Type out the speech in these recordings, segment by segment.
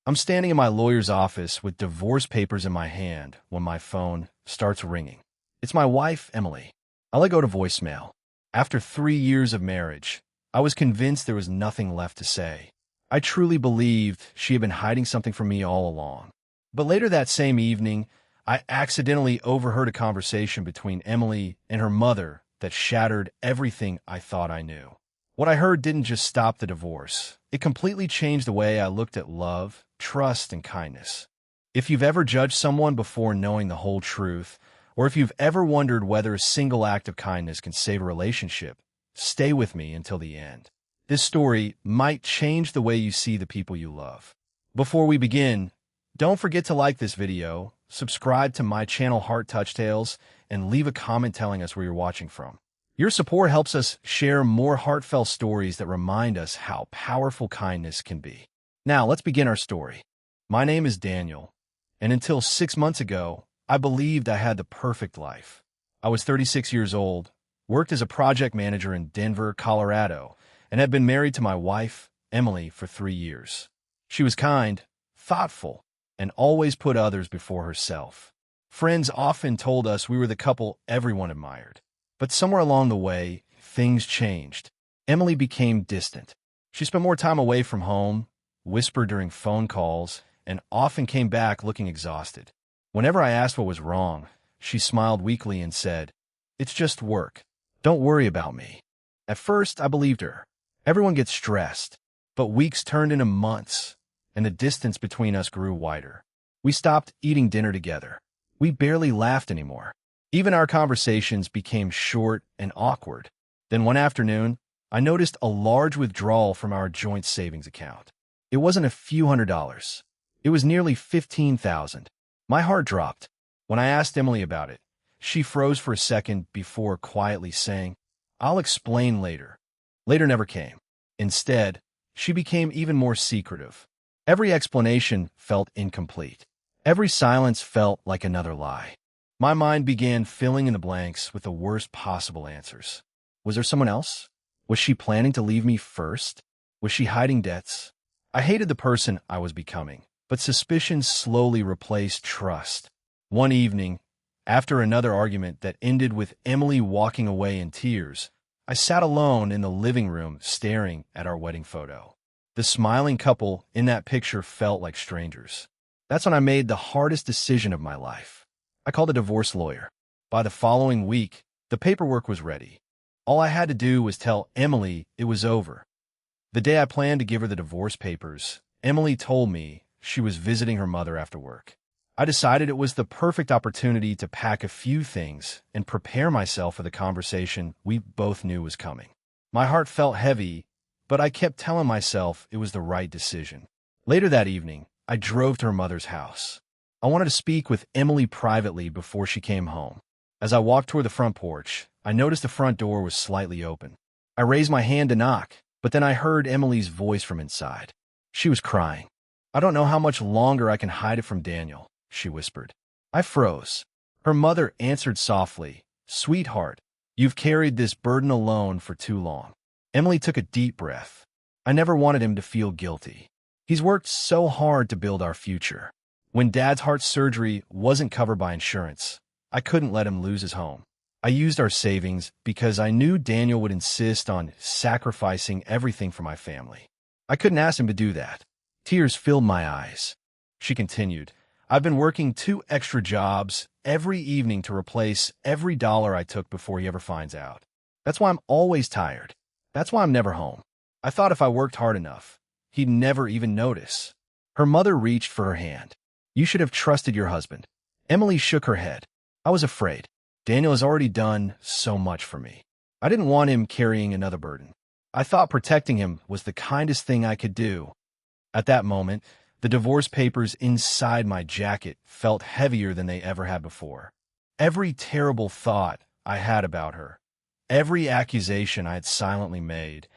I'm standing in my lawyer's office with divorce papers in my hand when my phone starts ringing. It's my wife, Emily. I let go to voicemail. After 3 years of marriage, I was convinced there was nothing left to say. I truly believed she had been hiding something from me all along. But later that same evening, I accidentally overheard a conversation between Emily and her mother that shattered everything I thought I knew. What I heard didn't just stop the divorce. It completely changed the way I looked at love, trust, and kindness. If you've ever judged someone before knowing the whole truth, or if you've ever wondered whether a single act of kindness can save a relationship, stay with me until the end. This story might change the way you see the people you love. Before we begin, don't forget to like this video, subscribe to my channel Heart Touch Tales, and leave a comment telling us where you're watching from. Your support helps us share more heartfelt stories that remind us how powerful kindness can be. Now, let's begin our story. My name is Daniel, and until 6 months ago, I believed I had the perfect life. I was 36 years old, worked as a project manager in Denver, Colorado, and had been married to my wife, Emily, for 3 years. She was kind, thoughtful, and always put others before herself. Friends often told us we were the couple everyone admired. But somewhere along the way, things changed. Emily became distant. She spent more time away from home, whispered during phone calls, and often came back looking exhausted. Whenever I asked what was wrong, she smiled weakly and said, "It's just work. Don't worry about me." At first, I believed her. Everyone gets stressed. But weeks turned into months, and the distance between us grew wider. We stopped eating dinner together. We barely laughed anymore. Even our conversations became short and awkward. Then one afternoon, I noticed a large withdrawal from our joint savings account. It wasn't a few $100s. It was nearly $15,000. My heart dropped. When I asked Emily about it, she froze for a second before quietly saying, "I'll explain later." Later never came. Instead, she became even more secretive. Every explanation felt incomplete. Every silence felt like another lie. My mind began filling in the blanks with the worst possible answers. Was there someone else? Was she planning to leave me first? Was she hiding debts? I hated the person I was becoming, but suspicion slowly replaced trust. One evening, after another argument that ended with Emily walking away in tears, I sat alone in the living room staring at our wedding photo. The smiling couple in that picture felt like strangers. That's when I made the hardest decision of my life. I called a divorce lawyer. By the following week, the paperwork was ready. All I had to do was tell Emily it was over. The day I planned to give her the divorce papers, Emily told me she was visiting her mother after work. I decided it was the perfect opportunity to pack a few things and prepare myself for the conversation we both knew was coming. My heart felt heavy, but I kept telling myself it was the right decision. Later that evening, I drove to her mother's house. I wanted to speak with Emily privately before she came home. As I walked toward the front porch, I noticed the front door was slightly open. I raised my hand to knock, but then I heard Emily's voice from inside. She was crying. "I don't know how much longer I can hide it from Daniel," she whispered. I froze. Her mother answered softly, "Sweetheart, you've carried this burden alone for too long." Emily took a deep breath. "I never wanted him to feel guilty. He's worked so hard to build our future. When Dad's heart surgery wasn't covered by insurance, I couldn't let him lose his home. I used our savings because I knew Daniel would insist on sacrificing everything for my family. I couldn't ask him to do that." Tears filled my eyes. She continued, "I've been working 2 extra jobs every evening to replace every dollar I took before he ever finds out. That's why I'm always tired. That's why I'm never home. I thought if I worked hard enough, he'd never even notice." Her mother reached for her hand. "You should have trusted your husband." Emily shook her head. "I was afraid. Daniel has already done so much for me. I didn't want him carrying another burden. I thought protecting him was the kindest thing I could do." At that moment, the divorce papers inside my jacket felt heavier than they ever had before. Every terrible thought I had about her, every accusation I had silently made,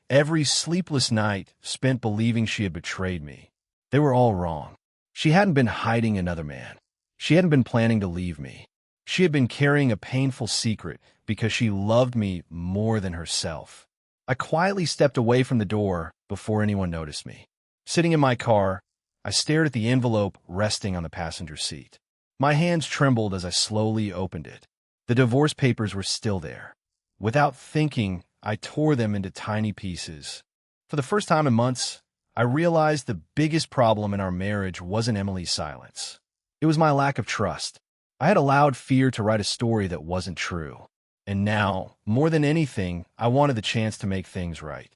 every sleepless night spent believing she had betrayed me, they were all wrong. She hadn't been hiding another man. She hadn't been planning to leave me. She had been carrying a painful secret because she loved me more than herself. I quietly stepped away from the door before anyone noticed me. Sitting in my car, I stared at the envelope resting on the passenger seat. My hands trembled as I slowly opened it. The divorce papers were still there. Without thinking, I tore them into tiny pieces. For the first time in months, I realized the biggest problem in our marriage wasn't Emily's silence. It was my lack of trust. I had allowed fear to write a story that wasn't true. And now, more than anything, I wanted the chance to make things right.